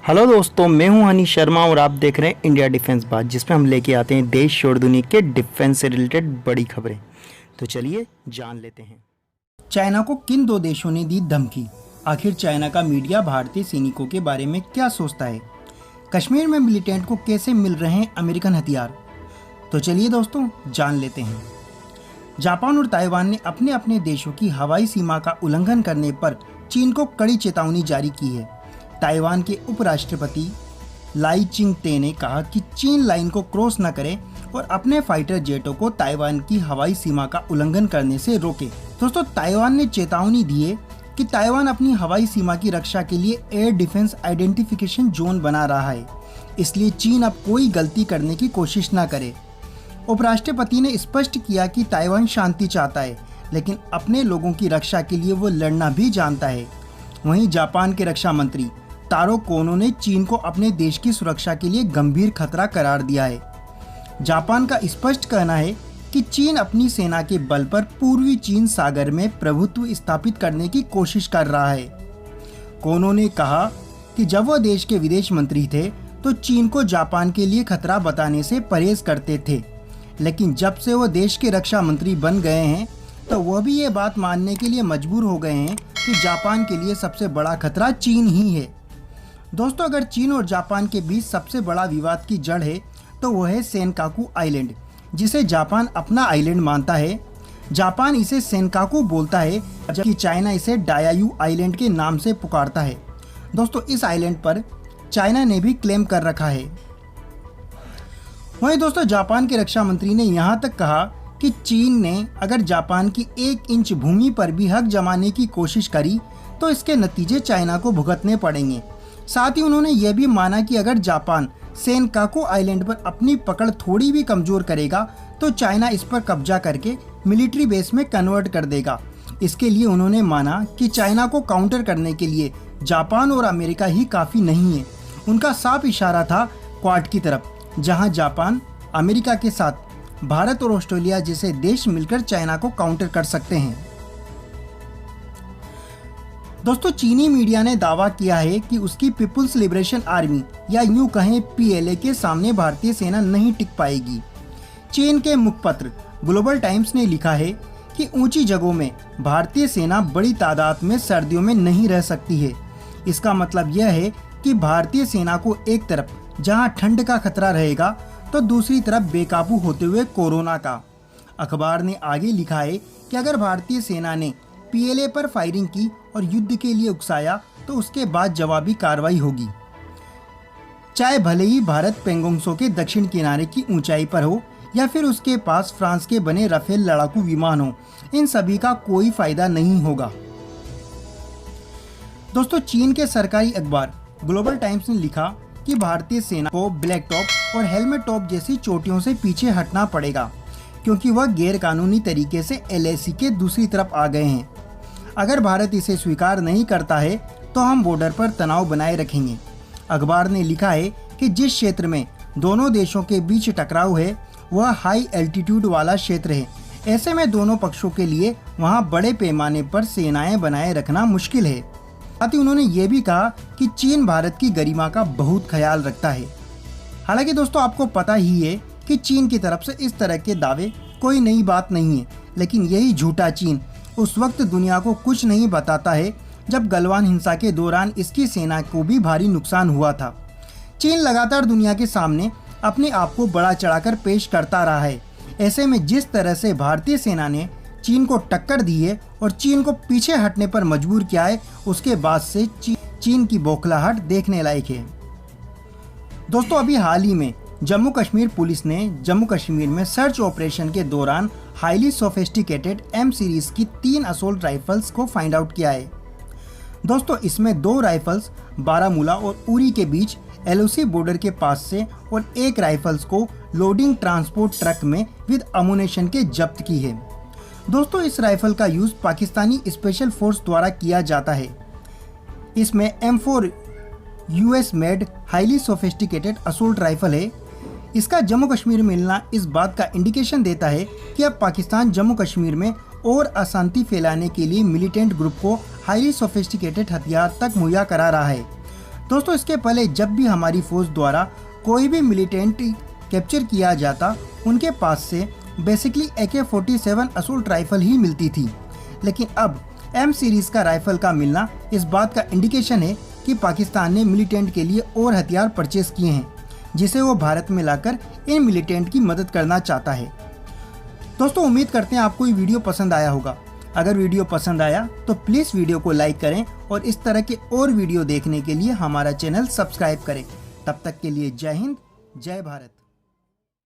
Hello दोस्तों, मैं हूं हनी शर्मा और आप देख रहे हैं इंडिया डिफेंस बात, जिसमें हम लेके आते हैं देश और दुनिया के डिफेंस से रिलेटेड बड़ी खबरें। तो चलिए जान लेते हैं। चाइना को किन दो देशों ने दी धमकी? आखिर चाइना का मीडिया भारतीय सैनिकों के बारे में क्या सोचता है? कश्मीर में मिलिटेंट को कैसे मिल रहे हैं अमेरिकन हथियार? तो चलिए दोस्तों जान लेते हैं। जापान और ताइवान ने अपने अपने देशों की हवाई सीमा का उल्लंघन करने पर चीन को कड़ी चेतावनी जारी की है। ताइवान के उपराष्ट्रपति लाई चिंग-ते ने कहा कि चीन लाइन को क्रॉस न करे और अपने फाइटर जेटों को ताइवान की हवाई सीमा का उल्लंघन करने से रोके। दोस्तों, ताइवान ने चेतावनी दी है कि ताइवान अपनी हवाई सीमा की रक्षा के लिए एयर डिफेंस आइडेंटिफिकेशन जोन बना रहा है, इसलिए चीन अब कोई गलती करने की कोशिश न करे। उपराष्ट्रपति ने स्पष्ट किया कि ताइवान शांति चाहता है, लेकिन अपने लोगों की रक्षा के लिए वो लड़ना भी जानता है। वहीं जापान के रक्षा मंत्री तारो कोनो ने चीन को अपने देश की सुरक्षा के लिए गंभीर खतरा करार दिया है। जापान का स्पष्ट कहना है कि चीन अपनी सेना के बल पर पूर्वी चीन सागर में प्रभुत्व स्थापित करने की कोशिश कर रहा है। कोनो ने कहा कि जब वह देश के विदेश मंत्री थे तो चीन को जापान के लिए खतरा बताने से परहेज करते थे, लेकिन जब से वह देश के रक्षा मंत्री बन गए हैं तो वह भी ये बात मानने के लिए मजबूर हो गए हैं कि जापान के लिए सबसे बड़ा खतरा चीन ही है। दोस्तों, अगर चीन और जापान के बीच सबसे बड़ा विवाद की जड़ है तो वह है सेनकाकू आइलैंड, जिसे जापान अपना आइलैंड मानता है। जापान इसे सेनकाकू बोलता है, जबकि चाइना इसे डायायू आइलैंड के नाम से पुकारता है। दोस्तों, इस आइलैंड पर चाइना ने भी क्लेम कर रखा है। वहीं दोस्तों, जापान के रक्षा मंत्री ने यहाँ तक कहा कि चीन ने अगर जापान की 1 इंच भूमि पर भी हक जमाने की कोशिश करी तो इसके नतीजे चाइना को भुगतने पड़ेंगे। साथ ही उन्होंने यह भी माना कि अगर जापान सेनकाकू आइलैंड पर अपनी पकड़ थोड़ी भी कमजोर करेगा तो चाइना इस पर कब्जा करके मिलिट्री बेस में कन्वर्ट कर देगा। इसके लिए उन्होंने माना कि चाइना को काउंटर करने के लिए जापान और अमेरिका ही काफ़ी नहीं है। उनका साफ इशारा था क्वाड की तरफ, जहां जापान, अमेरिका के साथ भारत और ऑस्ट्रेलिया जैसे देश मिलकर चाइना को काउंटर कर सकते हैं। दोस्तों, चीनी मीडिया ने दावा किया है कि उसकी पीपुल्स लिबरेशन आर्मी या यूं कहें पीएलए के सामने भारतीय सेना नहीं टिक पाएगी। चीन के मुखपत्र ग्लोबल टाइम्स ने लिखा है कि ऊंची जगहों में भारतीय सेना बड़ी तादाद में सर्दियों में नहीं रह सकती है। इसका मतलब यह है कि भारतीय सेना को एक तरफ जहां ठंड का खतरा रहेगा तो दूसरी तरफ बेकाबू होते हुए कोरोना का। अखबार ने आगे लिखा है कि अगर भारतीय सेना ने पीएलए पर फायरिंग की और युद्ध के लिए उकसाया तो उसके बाद जवाबी कार्रवाई होगी, चाहे भले ही भारत पेंगोंगसो के दक्षिण किनारे की ऊंचाई पर हो या फिर उसके पास फ्रांस के बने राफेल लड़ाकू विमान हो। इन सभी का कोई फायदा नहीं होगा। दोस्तों, चीन के सरकारी अखबार ग्लोबल टाइम्स ने लिखा कि भारतीय सेना को ब्लैक टॉप और हेलमेट टॉप जैसी चोटियों से पीछे हटना पड़ेगा, क्योंकि वह गैर कानूनी तरीके से एलएसी के दूसरी तरफ आ गए हैं। अगर भारत इसे स्वीकार नहीं करता है तो हम बॉर्डर पर तनाव बनाए रखेंगे। अखबार ने लिखा है कि जिस क्षेत्र में दोनों देशों के बीच टकराव है वह हाई एल्टीट्यूड वाला क्षेत्र है। ऐसे में दोनों पक्षों के लिए वहां बड़े पैमाने पर सेनाएं बनाए रखना मुश्किल है। साथ ही उन्होंने ये भी कहा कि चीन भारत की गरिमा का बहुत ख्याल रखता है। हालांकि दोस्तों, आपको पता ही है कि चीन की तरफ से इस तरह के दावे कोई नई बात नहीं है, लेकिन यही झूठा चीन उस वक्त दुनिया को कुछ नहीं बताता है जब गलवान हिंसा के दौरान इसकी सेना को भी भारी नुकसान हुआ था। चीन लगातार दुनिया के सामने अपने आप को बड़ा चढ़ाकर पेश करता रहा है। ऐसे में जिस तरह से भारतीय सेना ने चीन को टक्कर दी है और चीन को पीछे हटने पर मजबूर किया है, उसके बाद से चीन की बौखलाहट देखने लायक है। दोस्तों, अभी हाल ही में जम्मू कश्मीर पुलिस ने जम्मू कश्मीर में सर्च ऑपरेशन के दौरान हाईली सोफिस्टिकेटेड एम सीरीज की 3 असोल्ट राइफल्स को फाइंड आउट किया है। दोस्तों, इसमें 2 राइफल्स बारामूला और उरी के बीच एलओसी बॉर्डर के पास से और 1 राइफल्स को लोडिंग ट्रांसपोर्ट ट्रक में विद अमुनेशन के जब्त की है। दोस्तों, इस राइफल का यूज पाकिस्तानी स्पेशल फोर्स द्वारा किया जाता है। इसमें M4 US made highly sophisticated assault rifle है। इसका जम्मू कश्मीर में मिलना इस बात का इंडिकेशन देता है कि अब पाकिस्तान जम्मू कश्मीर में और अशांति फैलाने के लिए मिलिटेंट ग्रुप को हाईली सोफिस्टिकेटेड हथियार तक मुहैया करा रहा है। दोस्तों इसके पहले जब भी हमारी फौज द्वारा कोई भी मिलिटेंट कैप्चर किया जाता, उनके पास से बेसिकली AK-47 असॉल्ट राइफल ही मिलती थी। लेकिन अब M सीरीज का राइफल का मिलना इस बात का इंडिकेशन है कि पाकिस्तान ने मिलिटेंट के लिए और हथियार परचेस किए हैं, जिसे वो भारत में लाकर इन मिलिटेंट की मदद करना चाहता है। दोस्तों उम्मीद करते हैं आपको ये वीडियो पसंद आया होगा। अगर वीडियो पसंद आया तो प्लीज़ वीडियो को लाइक करें और इस तरह के और वीडियो देखने के लिए हमारा चैनल सब्सक्राइब करें। तब तक के लिए जय हिंद, जय भारत।